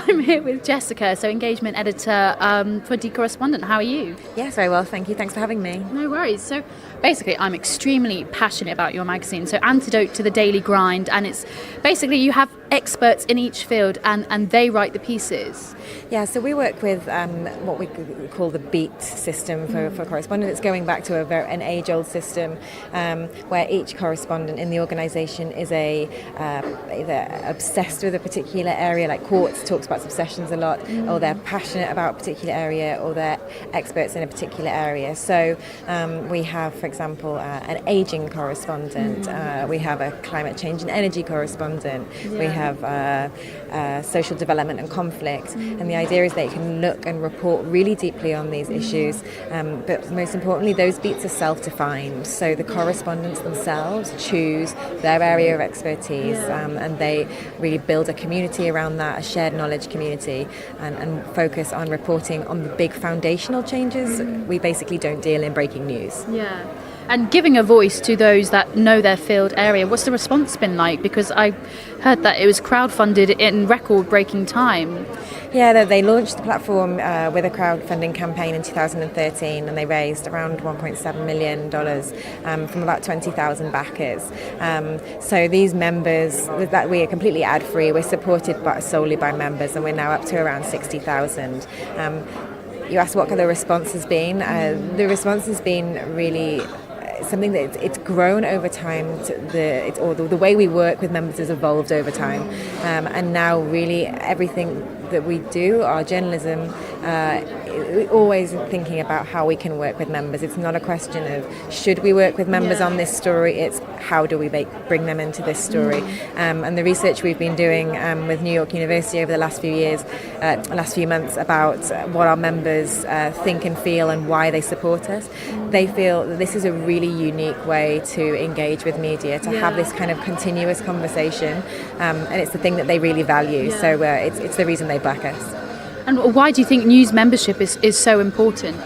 I'm here with Jessica, so engagement editor for The Correspondent. How are you? Yes, very well, thank you. Thanks for having me. No worries. So basically, I'm extremely passionate about your magazine. So antidote to the daily grind, and it's basically you have experts in each field and they write the pieces. Yeah, so we work with what we call the beat system for correspondent. It's going back to an age-old system where each correspondent in the organisation is either obsessed with a particular area, like Quartz talks about obsessions a lot, or they're passionate about a particular area, or they're experts in a particular area. So we have, for example, an ageing correspondent, we have a climate change and energy correspondent, we have social development and conflict, and the idea is that you can look and report really deeply on these issues, but most importantly those beats are self-defined, so the correspondents themselves choose their area of expertise, and they really build a community around that, a shared knowledge community, and focus on reporting on the big foundational changes. We basically don't deal in breaking news. Yeah. And giving a voice to those that know their field area, what's the response been like? Because I heard that it was crowdfunded in record-breaking time. Yeah, they launched the platform with a crowdfunding campaign in 2013, and they raised around $1.7 million from about 20,000 backers. So these members, that we are completely ad-free, we're supported solely by members, and we're now up to around 60,000. You asked what the response has been. The response has been really something that it's grown over time. The way we work with members has evolved over time, and now really everything that we do, our journalism, we're always thinking about how we can work with members. It's not a question of should we work with members on this story, it's how do we bring them into this story. And the research we've been doing with New York University over the last few months about what our members think and feel and why they support us, they feel that this is a really unique way to engage with media, to have this kind of continuous conversation, and it's the thing that they really value. So it's the reason they back us. And why do you think news membership is so important?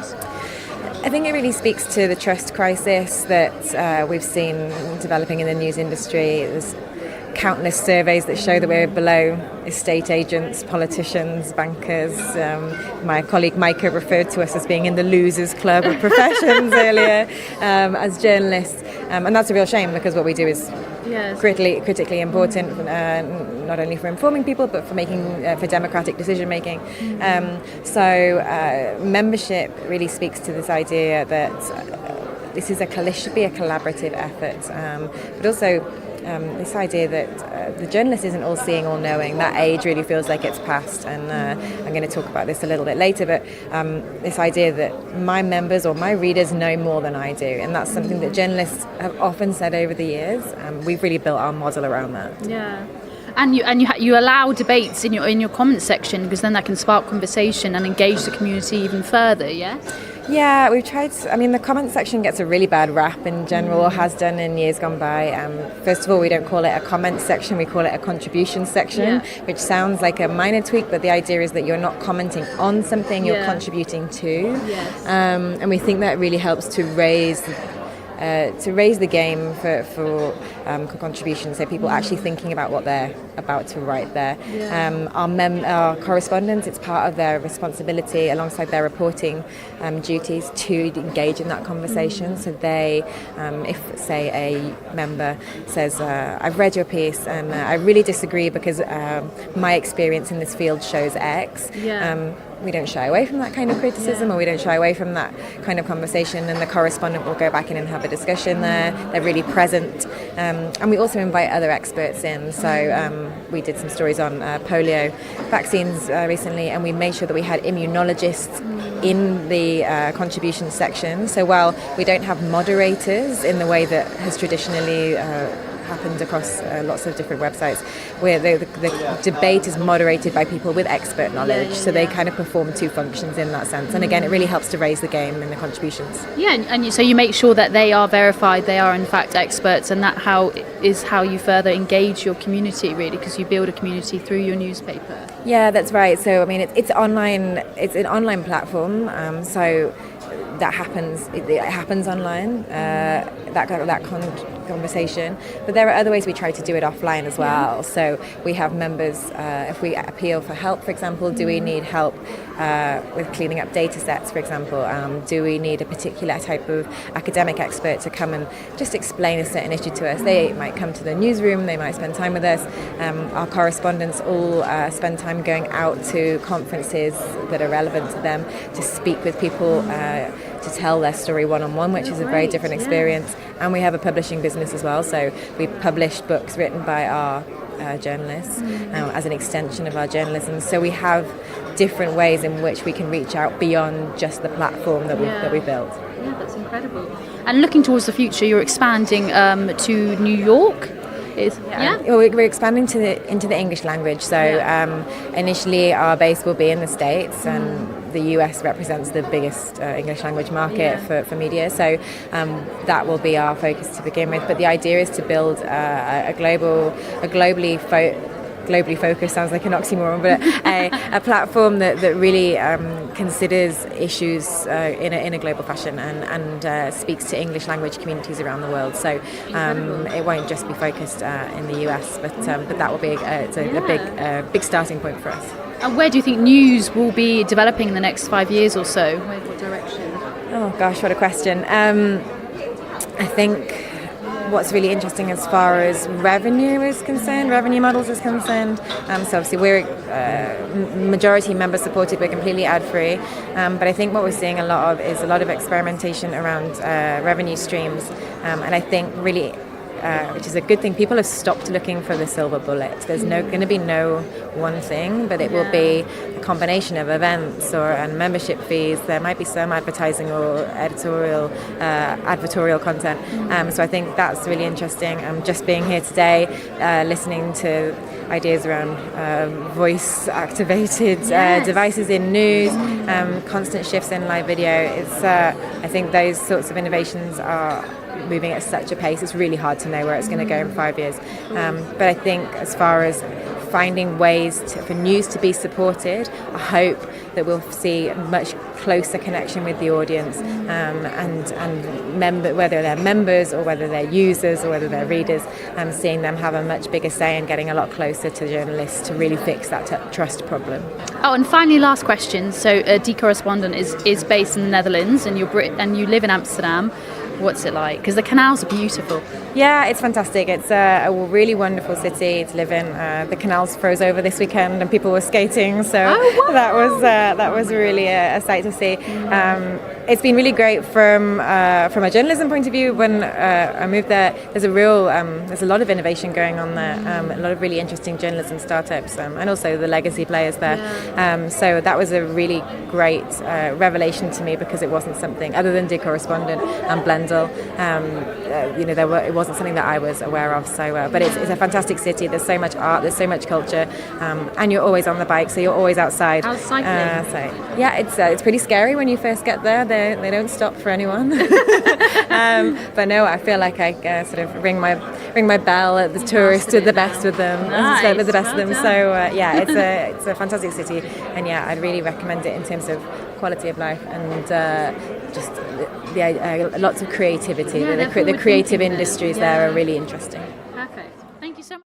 I think it really speaks to the trust crisis that we've seen developing in the news industry. There's countless surveys that show that we're below estate agents, politicians, bankers. My colleague Micah referred to us as being in the losers club of professions earlier as journalists, and that's a real shame, because what we do is critically important, not only for informing people but for democratic decision making. So membership really speaks to this idea that this should be a collaborative effort, but also this idea that the journalist isn't all seeing, all knowing. That age really feels like it's past, and I'm going to talk about this a little bit later, but this idea that my members or my readers know more than I do, and that's something that journalists have often said over the years. We've really built our model around that. Yeah. And you allow debates in your comment section, because then that can spark conversation and engage the community even further, yeah? Yeah, we've tried. The comment section gets a really bad rap in general, or has done in years gone by. First of all, we don't call it a comment section, we call it a contribution section, which sounds like a minor tweak, but the idea is that you're not commenting on something, you're contributing to. Yes. And we think that really helps to raise the game for contribution, so people actually thinking about what they're about to write there. Our correspondents, it's part of their responsibility alongside their reporting duties to engage in that conversation. So they, if say a member says, I've read your piece and I really disagree because my experience in this field shows X, we don't shy away from that kind of criticism, or we don't shy away from that kind of conversation, and the correspondent will go back in and have a discussion there. They're really present, and we also invite other experts in. So we did some stories on polio vaccines recently, and we made sure that we had immunologists in the contribution section. So while we don't have moderators in the way that has traditionally happened across lots of different websites, where the debate is moderated by people with expert knowledge, so they kind of perform two functions in that sense. And again, it really helps to raise the game in the contributions. Yeah, and so you make sure that they are verified, they are in fact experts, and that is how you further engage your community, really, because you build a community through your newspaper. Yeah, that's right. So it's online. It's an online platform. So that happens. It happens online. That conversation. But there are other ways we try to do it offline as well. So we have members, if we appeal for help, for example, do we need help with cleaning up data sets, for example? Do we need a particular type of academic expert to come and just explain a certain issue to us? They might come to the newsroom, they might spend time with us. Our correspondents all spend time going out to conferences that are relevant to them to speak with people, to tell their story one-on-one, which is a very different experience. And we have a publishing business as well, so we publish books written by our journalists as an extension of our journalism. So we have different ways in which we can reach out beyond just the platform that we built. Yeah, that's incredible. And looking towards the future, you're expanding to New York. Well, we're expanding into the English language. So initially our base will be in the States, and the US represents the biggest English language market for media. So that will be our focus to begin with. But the idea is to build a globally focused, sounds like an oxymoron, but a platform that really considers issues in a global fashion and speaks to English language communities around the world. So it won't just be focused in the US, but that will be a big starting point for us. And where do you think news will be developing in the next 5 years or so? What direction? Oh gosh, what a question. I think what's really interesting as far as revenue models is concerned. So obviously we're majority member supported, we're completely ad free. But I think what we're seeing a lot of experimentation around revenue streams. And I think really, which is a good thing, people have stopped looking for the silver bullet. There's going to be no one thing, but it will be a combination of events and membership fees. There might be some advertising or advertorial content. So I think that's really interesting. Just being here today, listening to ideas around voice-activated devices in news, constant shifts in live video. I think those sorts of innovations are moving at such a pace. It's really hard to know where it's going to go in 5 years. But I think as far as finding ways for news to be supported, I hope that we'll see a much closer connection with the audience, and whether they're members or whether they're users or whether they're readers, seeing them have a much bigger say and getting a lot closer to journalists to really fix that trust problem. Oh, and finally, last question. So, Die Correspondent is based in the Netherlands, and you live in Amsterdam. What's it like? Because the canals are beautiful. Yeah, it's fantastic. It's a really wonderful city to live in. The canals froze over this weekend and people were skating, so that was really a sight to see. It's been really great from a journalism point of view. When I moved there, there's a lot of innovation going on there, a lot of really interesting journalism startups, and also the legacy players there. So that was a really great revelation to me, because it wasn't something other than Die Correspondent and Blendel. It wasn't something that I was aware of. So, but it's a fantastic city. There's so much art, there's so much culture, and you're always on the bike, so you're always outside. How's cycling? So yeah, it's pretty scary when you first get there. They don't stop for anyone. But no, I feel like I sort of ring my bell at the tourists, with the best with them, with the best of them. So it's a fantastic city, and I'd really recommend it in terms of quality of life and just lots of creativity. The creative industries there are really interesting. Perfect. Thank you so much.